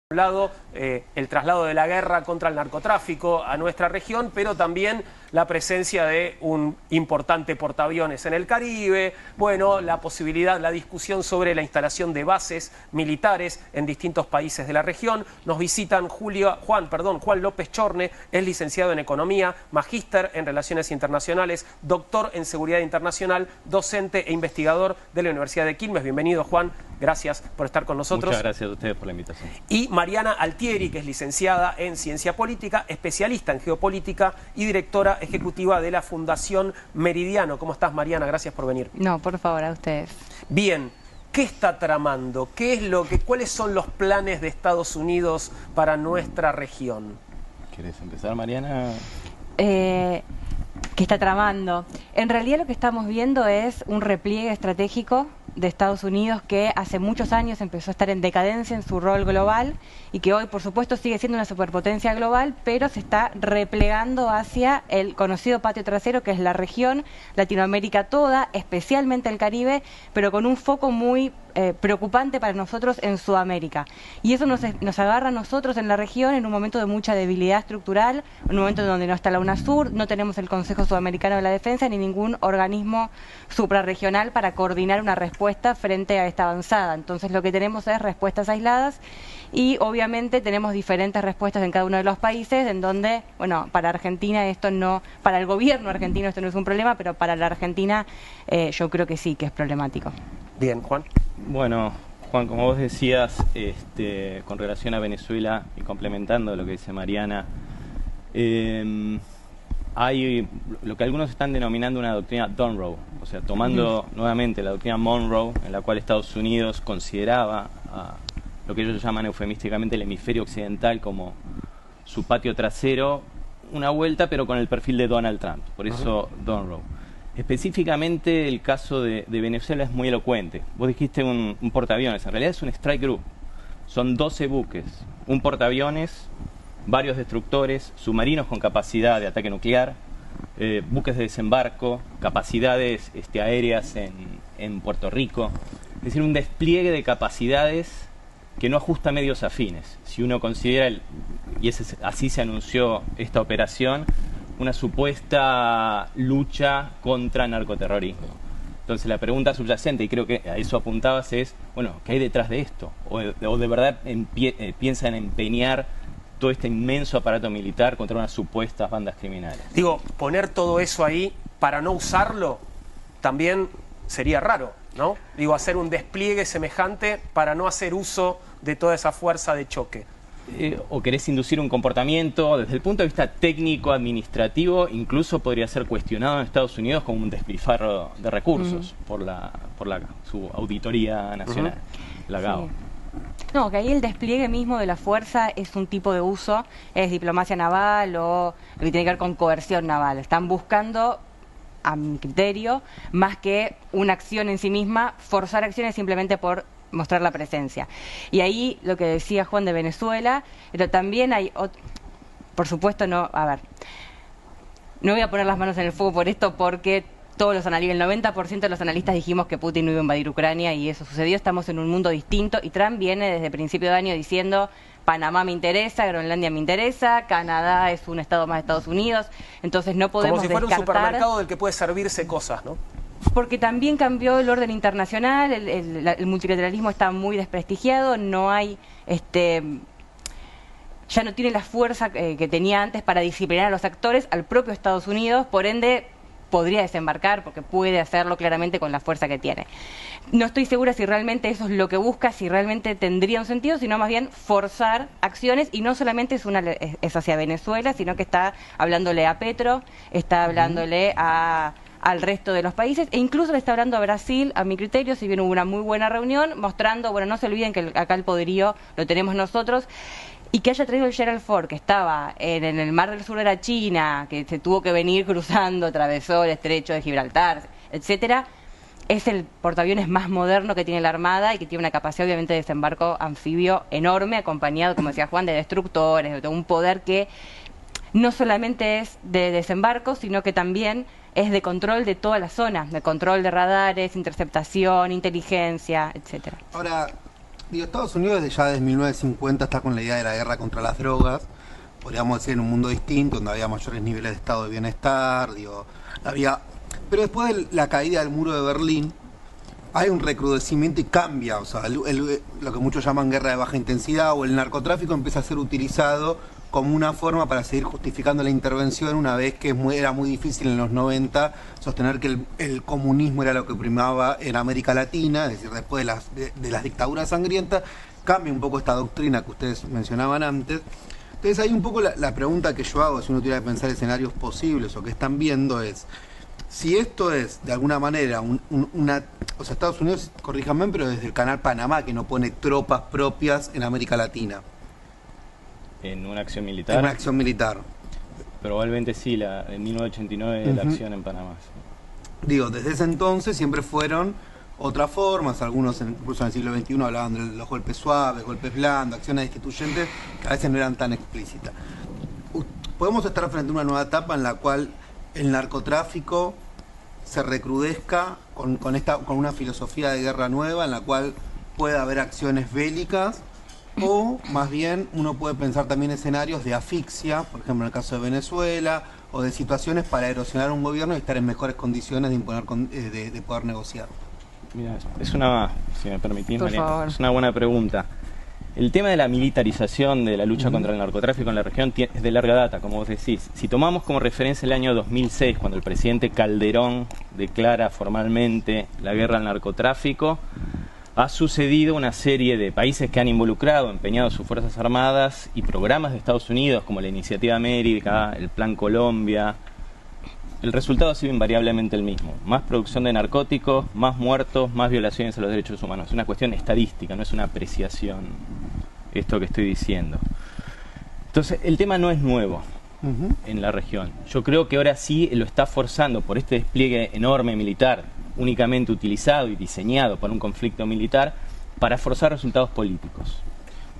Un lado, el traslado de la guerra contra el narcotráfico a nuestra región, pero también la presencia de un importante portaaviones en el Caribe, bueno, la posibilidad, la discusión sobre la instalación de bases militares en distintos países de la región. Nos visitan Juan López Chorne, es licenciado en Economía, magíster en Relaciones Internacionales, doctor en Seguridad Internacional, docente e investigador de la Universidad de Quilmes. Bienvenido, Juan. Gracias por estar con nosotros. Muchas gracias a ustedes por la invitación. Y Mariana Altieri, que es licenciada en Ciencia Política, especialista en Geopolítica y directora ejecutiva de la Fundación Meridiano. ¿Cómo estás, Mariana? Gracias por venir. No, por favor, a ustedes. Bien, ¿qué está tramando? ¿Cuáles son los planes de Estados Unidos para nuestra región? ¿Quieres empezar, Mariana? ¿Qué está tramando? En realidad lo que estamos viendo es un repliegue estratégico de Estados Unidos que hace muchos años empezó a estar en decadencia en su rol global y que hoy, por supuesto, sigue siendo una superpotencia global, pero se está replegando hacia el conocido patio trasero, que es la región, Latinoamérica toda, especialmente el Caribe, pero con un foco muy preocupante para nosotros en Sudamérica. Y eso nos agarra a nosotros en la región en un momento de mucha debilidad estructural, en un momento donde no está la UNASUR, no tenemos el Consejo Sudamericano de la Defensa ni ningún organismo suprarregional para coordinar una respuesta frente a esta avanzada. Entonces lo que tenemos es respuestas aisladas y obviamente tenemos diferentes respuestas en cada uno de los países, en donde, bueno, para Argentina esto no, para el gobierno argentino esto no es un problema, pero para la Argentina yo creo que sí que es problemático. Bien, Juan. Bueno, Juan, como vos decías, con relación a Venezuela y complementando lo que dice Mariana, hay lo que algunos están denominando una doctrina Monroe, o sea, tomando nuevamente la doctrina Monroe, en la cual Estados Unidos consideraba lo que ellos llaman eufemísticamente el hemisferio occidental como su patio trasero, una vuelta pero con el perfil de Donald Trump, por eso Monroe. Específicamente el caso de Venezuela es muy elocuente. Vos dijiste un portaaviones, en realidad es un strike group, son 12 buques, un portaaviones, varios destructores, submarinos con capacidad de ataque nuclear, buques de desembarco, capacidades aéreas en Puerto Rico, es decir, un despliegue de capacidades que no ajusta medios afines. Si uno considera, así se anunció esta operación, una supuesta lucha contra narcoterrorismo. Entonces la pregunta subyacente, y creo que a eso apuntabas, es, bueno, ¿qué hay detrás de esto? ¿O de verdad piensan empeñar todo este inmenso aparato militar contra unas supuestas bandas criminales? Digo, poner todo eso ahí para no usarlo también sería raro, ¿no? Digo, hacer un despliegue semejante para no hacer uso de toda esa fuerza de choque. O querés inducir un comportamiento desde el punto de vista técnico, administrativo, incluso podría ser cuestionado en Estados Unidos como un despilfarro de recursos por su auditoría nacional, la GAO. Sí. No, que ahí el despliegue mismo de la fuerza es un tipo de uso, es diplomacia naval o lo que tiene que ver con coerción naval. Están buscando, a mi criterio, más que una acción en sí misma, forzar acciones simplemente por mostrar la presencia. Y ahí lo que decía Juan de Venezuela, pero también hay por supuesto, no voy a poner las manos en el fuego por esto, porque todos los analistas, el 90% de los analistas dijimos que Putin no iba a invadir Ucrania y eso sucedió. Estamos en un mundo distinto y Trump viene desde principio de año diciendo: Panamá me interesa, Groenlandia me interesa, Canadá es un estado más de Estados Unidos, entonces no podemos como si fuera un supermercado del que puede servirse cosas, ¿no? Porque también cambió el orden internacional, el multilateralismo está muy desprestigiado, no hay, ya no tiene la fuerza que tenía antes para disciplinar a los actores, al propio Estados Unidos, por ende podría desembarcar porque puede hacerlo claramente con la fuerza que tiene. No estoy segura si realmente eso es lo que busca, si realmente tendría un sentido, sino más bien forzar acciones, y no solamente es hacia Venezuela, sino que está hablándole a Petro, está hablándole al resto de los países, e incluso le está hablando a Brasil, a mi criterio, si bien hubo una muy buena reunión, mostrando, bueno, no se olviden que acá el poderío lo tenemos nosotros, y que haya traído el Gerald Ford, que estaba en el Mar del Sur de la China, que se tuvo que venir cruzando, atravesó el estrecho de Gibraltar, etcétera, es el portaaviones más moderno que tiene la Armada y que tiene una capacidad obviamente de desembarco anfibio enorme, acompañado, como decía Juan, de destructores, de un poder que no solamente es de desembarco, sino que también es de control de toda la zona, de control de radares, interceptación, inteligencia, etcétera. Ahora, Estados Unidos ya desde 1950 está con la idea de la guerra contra las drogas, podríamos decir en un mundo distinto, donde había mayores niveles de estado de bienestar, pero después de la caída del muro de Berlín, hay un recrudecimiento y cambia, o sea, lo que muchos llaman guerra de baja intensidad o el narcotráfico empieza a ser utilizado como una forma para seguir justificando la intervención, una vez que era muy difícil en los 90 sostener que el comunismo era lo que primaba en América Latina, es decir, después de las dictaduras sangrientas, cambia un poco esta doctrina que ustedes mencionaban antes. Entonces ahí un poco la pregunta que yo hago, si uno tuviera que pensar escenarios posibles o que están viendo es, si esto es de alguna manera o sea, Estados Unidos, corríjanme, pero desde el canal Panamá, que no pone tropas propias en América Latina. ¿En una acción militar? En una acción militar. Probablemente sí, en 1989 la acción en Panamá. Sí. Digo, desde ese entonces siempre fueron otras formas, algunos incluso en el siglo XXI hablaban de los golpes suaves, golpes blandos, acciones destituyentes, que a veces no eran tan explícitas. Podemos estar frente a una nueva etapa en la cual el narcotráfico se recrudezca con una filosofía de guerra nueva, en la cual pueda haber acciones bélicas, o más bien uno puede pensar también escenarios de asfixia, por ejemplo en el caso de Venezuela, o de situaciones para erosionar un gobierno y estar en mejores condiciones de poder negociar. Mira, si me permitís, Por Mariana, favor. es una buena pregunta. El tema de la militarización de la lucha contra el narcotráfico en la región es de larga data, como vos decís. Si tomamos como referencia el año 2006, cuando el presidente Calderón declara formalmente la guerra al narcotráfico, ha sucedido una serie de países que han involucrado, empeñado sus Fuerzas Armadas y programas de Estados Unidos como la Iniciativa América, el Plan Colombia. El resultado ha sido invariablemente el mismo: más producción de narcóticos, más muertos, más violaciones a los derechos humanos. Es una cuestión estadística, no es una apreciación esto que estoy diciendo. Entonces, el tema no es nuevo en la región. Yo creo que ahora sí lo está forzando por este despliegue enorme militar, únicamente utilizado y diseñado para un conflicto militar, para forzar resultados políticos.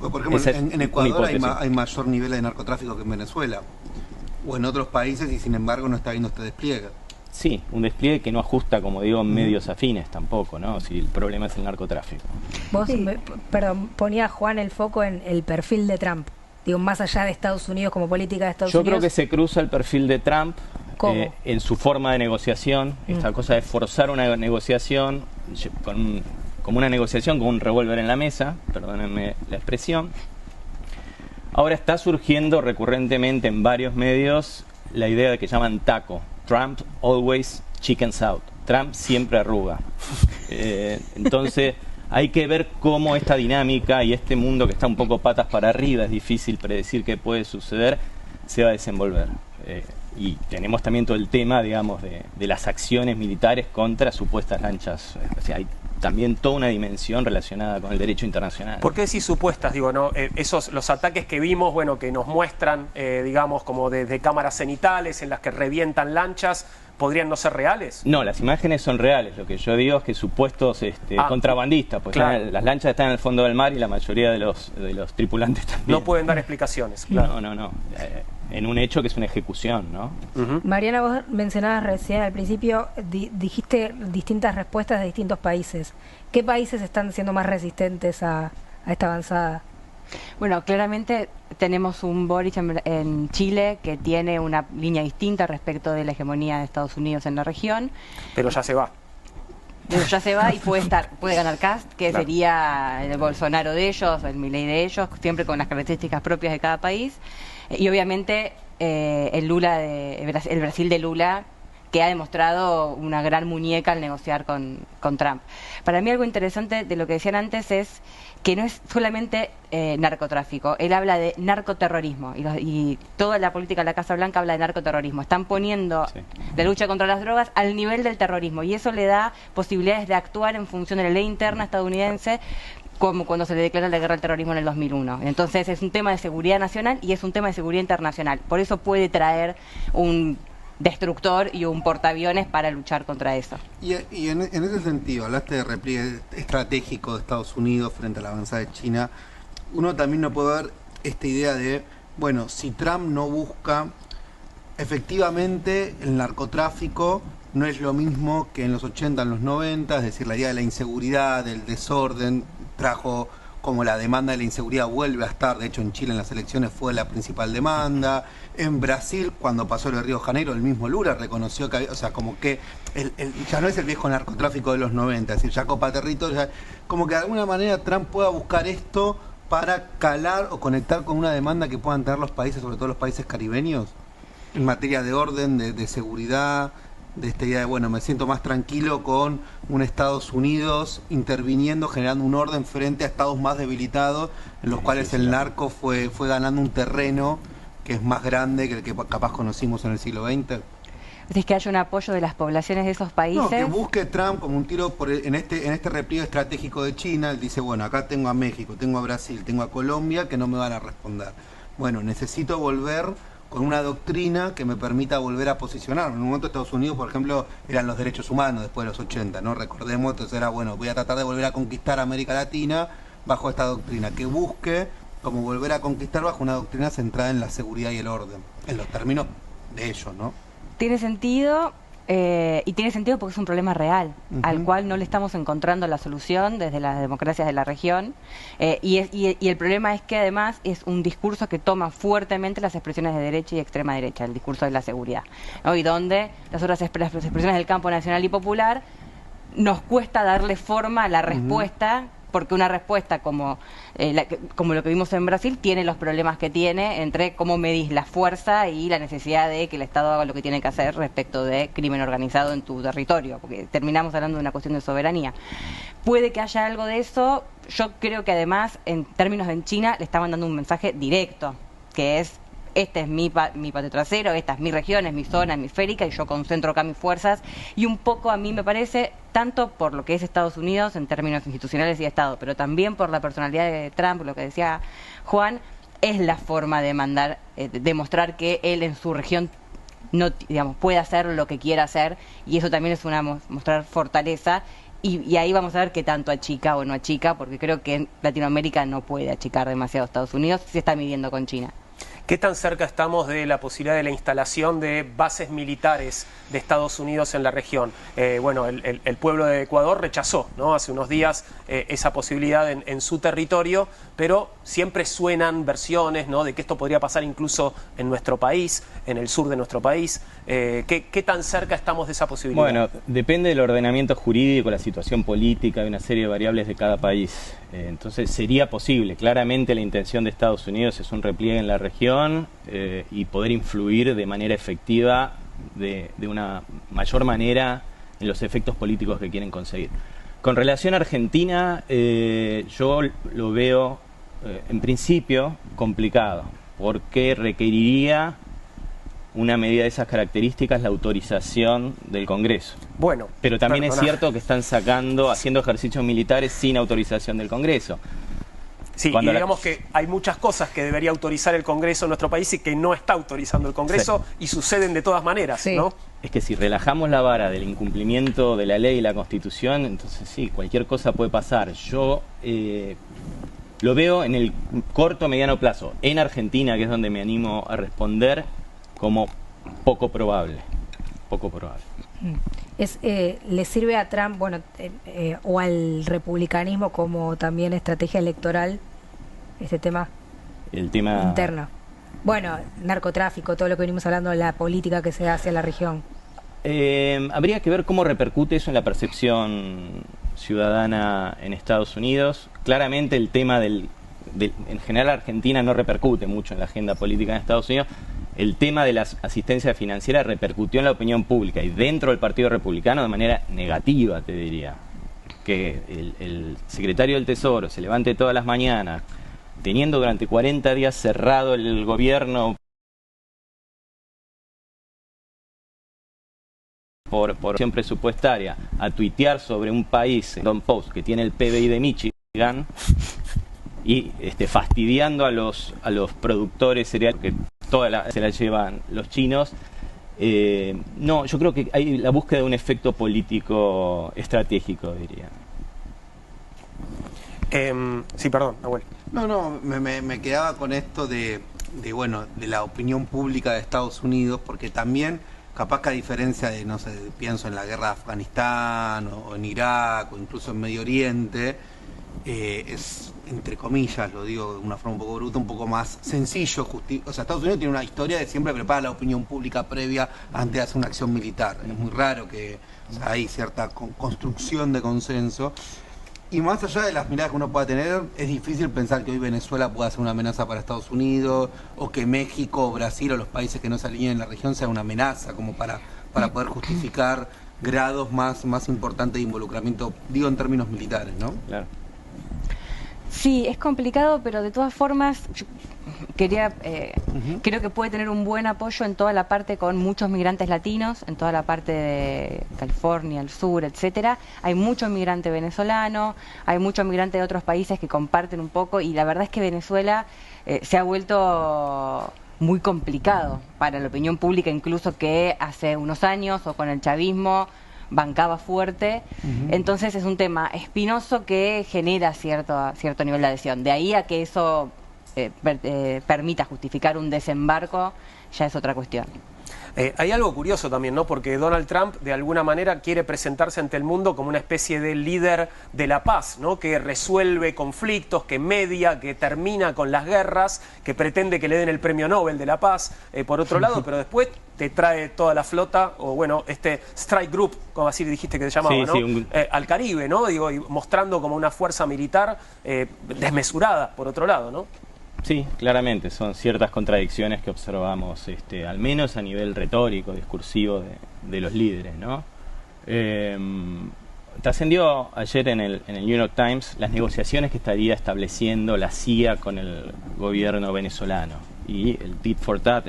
Por ejemplo, en Ecuador hay mayor nivel de narcotráfico que en Venezuela, o en otros países, y sin embargo no está viendo este despliegue. Sí, un despliegue que no ajusta, como digo, en medios afines tampoco, ¿no? Si el problema es el narcotráfico. Vos, ponía Juan el foco en el perfil de Trump, digo, más allá de Estados Unidos como política de Estados Unidos. Yo creo que se cruza el perfil de Trump en su forma de negociación, esta cosa de forzar una negociación, como una negociación con un revólver en la mesa, perdónenme la expresión. Ahora está surgiendo recurrentemente en varios medios la idea de que llaman TACO, Trump always chickens out, Trump siempre arruga. Entonces hay que ver cómo esta dinámica y este mundo que está un poco patas para arriba, es difícil predecir qué puede suceder, se va a desenvolver. Y tenemos también todo el tema, digamos, de las acciones militares contra supuestas lanchas. O sea, hay también toda una dimensión relacionada con el derecho internacional. ¿Por qué decís supuestas? Digo, ¿no? Los ataques que vimos, bueno, que nos muestran, digamos, como de cámaras cenitales en las que revientan lanchas, ¿podrían no ser reales? No, las imágenes son reales. Lo que yo digo es que supuestos contrabandistas, pues claro. Las lanchas están en el fondo del mar y la mayoría de los tripulantes también. No pueden dar explicaciones, claro. No. En un hecho que es una ejecución, ¿no? Mariana, vos mencionabas recién al principio, dijiste distintas respuestas de distintos países. ¿Qué países están siendo más resistentes a esta avanzada? Bueno, claramente tenemos un Boric en Chile que tiene una línea distinta respecto de la hegemonía de Estados Unidos en la región. Pero ya se va. Pero ya se va y puede ganar Kast, que claro. Sería el Bolsonaro de ellos, el Milei de ellos, siempre con las características propias de cada país. Y obviamente el Brasil de Lula, que ha demostrado una gran muñeca al negociar con Trump. Para mí algo interesante de lo que decían antes es que no es solamente narcotráfico, él habla de narcoterrorismo y toda la política de la Casa Blanca habla de narcoterrorismo. Están poniendo la lucha contra las drogas al nivel del terrorismo y eso le da posibilidades de actuar en función de la ley interna estadounidense, como cuando se le declara la guerra al terrorismo en el 2001. Entonces es un tema de seguridad nacional y es un tema de seguridad internacional. Por eso puede traer un destructor y un portaaviones para luchar contra eso. Y en ese sentido, hablaste de repliegue estratégico de Estados Unidos frente a la avanzada de China. Uno también no puede ver esta idea de, bueno, si Trump no busca, efectivamente el narcotráfico no es lo mismo que en los 80, en los 90, es decir, la idea de la inseguridad, del desorden, trajo como la demanda de la inseguridad vuelve a estar, de hecho en Chile en las elecciones fue la principal demanda, en Brasil cuando pasó lo de Río de Janeiro el mismo Lula reconoció que había, o sea, como que ya no es el viejo narcotráfico de los 90, es decir, ya copa territorio, como que de alguna manera Trump pueda buscar esto para calar o conectar con una demanda que puedan tener los países, sobre todo los países caribeños, en materia de orden, de seguridad, de esta idea de, bueno, me siento más tranquilo con un Estados Unidos interviniendo, generando un orden frente a estados más debilitados, en los cuales el narco fue ganando un terreno que es más grande que el que capaz conocimos en el siglo XX. Es que haya un apoyo de las poblaciones de esos países. No, que busque Trump como un tiro en este repliegue estratégico de China. Él dice, bueno, acá tengo a México, tengo a Brasil, tengo a Colombia que no me van a responder. Bueno, necesito volver con una doctrina que me permita volver a posicionar. En un momento Estados Unidos, por ejemplo, eran los derechos humanos después de los 80, ¿no? Recordemos, entonces era, bueno, voy a tratar de volver a conquistar América Latina bajo esta doctrina, que busque como volver a conquistar bajo una doctrina centrada en la seguridad y el orden, en los términos de ellos, ¿no? Tiene sentido, y tiene sentido porque es un problema real, al cual no le estamos encontrando la solución desde las democracias de la región, y el problema es que además es un discurso que toma fuertemente las expresiones de derecha y extrema derecha, el discurso de la seguridad, ¿no? Y donde las otras expresiones del campo nacional y popular nos cuesta darle forma a la respuesta, porque una respuesta como lo que vimos en Brasil tiene los problemas que tiene entre cómo medís la fuerza y la necesidad de que el Estado haga lo que tiene que hacer respecto de crimen organizado en tu territorio, porque terminamos hablando de una cuestión de soberanía. Puede que haya algo de eso. Yo creo que además, en términos de China, le estaban dando un mensaje directo, que es: este es mi patio trasero, esta es mi región, es mi zona hemisférica y yo concentro acá mis fuerzas. Y un poco a mí me parece, tanto por lo que es Estados Unidos en términos institucionales y de Estado, pero también por la personalidad de Trump, lo que decía Juan, es la forma de demostrar que él en su región no, digamos, puede hacer lo que quiera hacer, y eso también es mostrar fortaleza. Y ahí vamos a ver qué tanto achica o no achica, porque creo que Latinoamérica no puede achicar demasiado a Estados Unidos, se está midiendo con China. ¿Qué tan cerca estamos de la posibilidad de la instalación de bases militares de Estados Unidos en la región? Bueno, el pueblo de Ecuador rechazó, ¿no?, hace unos días esa posibilidad en su territorio, pero siempre suenan versiones, ¿no?, de que esto podría pasar incluso en nuestro país, en el sur de nuestro país. ¿Qué tan cerca estamos de esa posibilidad? Bueno, depende del ordenamiento jurídico, la situación política, de una serie de variables de cada país. Entonces sería posible. Claramente la intención de Estados Unidos es un repliegue en la región, y poder influir de manera efectiva, de una mayor manera, en los efectos políticos que quieren conseguir. Con relación a Argentina, yo lo veo en principio complicado, porque requeriría una medida de esas características, la autorización del Congreso. Bueno, pero también es cierto que están haciendo ejercicios militares sin autorización del Congreso. Sí, y digamos que hay muchas cosas que debería autorizar el Congreso en nuestro país y que no está autorizando el Congreso, y suceden de todas maneras, ¿no? Es que si relajamos la vara del incumplimiento de la ley y la Constitución, entonces sí, cualquier cosa puede pasar. Yo lo veo en el corto mediano plazo, en Argentina, que es donde me animo a responder, como poco probable. Poco probable. ¿Le sirve a Trump, bueno, o al republicanismo como también estrategia electoral este tema? El tema interno. Bueno, narcotráfico, todo lo que venimos hablando, la política que se hace en la región. Habría que ver cómo repercute eso en la percepción ciudadana en Estados Unidos. Claramente el tema en general Argentina no repercute mucho en la agenda política en Estados Unidos. El tema de la asistencia financiera repercutió en la opinión pública y dentro del Partido Republicano de manera negativa, te diría. Que el secretario del Tesoro se levante todas las mañanas, teniendo durante 40 días cerrado el gobierno por acción presupuestaria, a tuitear sobre un país, Don Post, que tiene el PBI de Michigan, y fastidiando a los productores cereales, que se la llevan los chinos. No, yo creo que hay la búsqueda de un efecto político estratégico, diría. Sí, perdón, Nahuel. No, me quedaba con esto de la opinión pública de Estados Unidos, porque también, capaz que a diferencia de, no sé, pienso en la guerra de Afganistán o en Irak o incluso en Medio Oriente, es entre comillas, lo digo de una forma un poco bruta, un poco más sencillo. O sea, Estados Unidos tiene una historia de siempre preparar la opinión pública previa antes de hacer una acción militar. Es muy raro que hay cierta construcción de consenso. Y más allá de las miradas que uno pueda tener, es difícil pensar que hoy Venezuela pueda ser una amenaza para Estados Unidos, o que México, Brasil o los países que no se alineen en la región sean una amenaza, como para poder justificar grados más importantes de involucramiento, digo en términos militares, ¿no? Claro. Sí, es complicado, pero de todas formas creo que puede tener un buen apoyo en toda la parte con muchos migrantes latinos, en toda la parte de California, el sur, etcétera. Hay mucho migrante venezolano, hay muchos migrantes de otros países que comparten un poco, y la verdad es que Venezuela se ha vuelto muy complicado para la opinión pública, incluso que hace unos años o con el chavismo bancaba fuerte. Entonces es un tema espinoso que genera cierto nivel de adhesión. De ahí a que eso permita justificar un desembarco, ya es otra cuestión. Hay algo curioso también, ¿no? Porque Donald Trump de alguna manera quiere presentarse ante el mundo como una especie de líder de la paz, ¿no? Que resuelve conflictos, que media, que termina con las guerras, que pretende que le den el premio Nobel de la paz, por otro lado, pero después te trae toda la flota, o bueno, este Strike Group, como así dijiste que se llamaba, sí, ¿no? Sí, al Caribe, ¿no? Digo, y mostrando como una fuerza militar desmesurada, por otro lado, ¿no? Sí, claramente, son ciertas contradicciones que observamos, al menos a nivel retórico, discursivo de los líderes, ¿no? Trascendió ayer en el New York Times las negociaciones que estaría estableciendo la CIA con el gobierno venezolano y el tit for tat,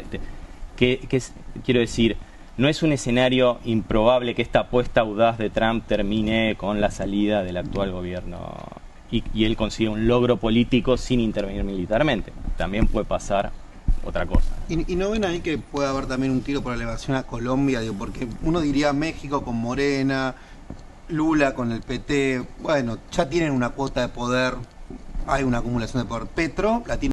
quiero decir, no es un escenario improbable que esta apuesta audaz de Trump termine con la salida del actual gobierno y él consigue un logro político sin intervenir militarmente. También puede pasar otra cosa. ¿Y no ven ahí que puede haber también un tiro por elevación a Colombia? Digo, porque uno diría México con Morena, Lula con el PT, bueno, ya tienen una cuota de poder, hay una acumulación de poder. Petro la tiene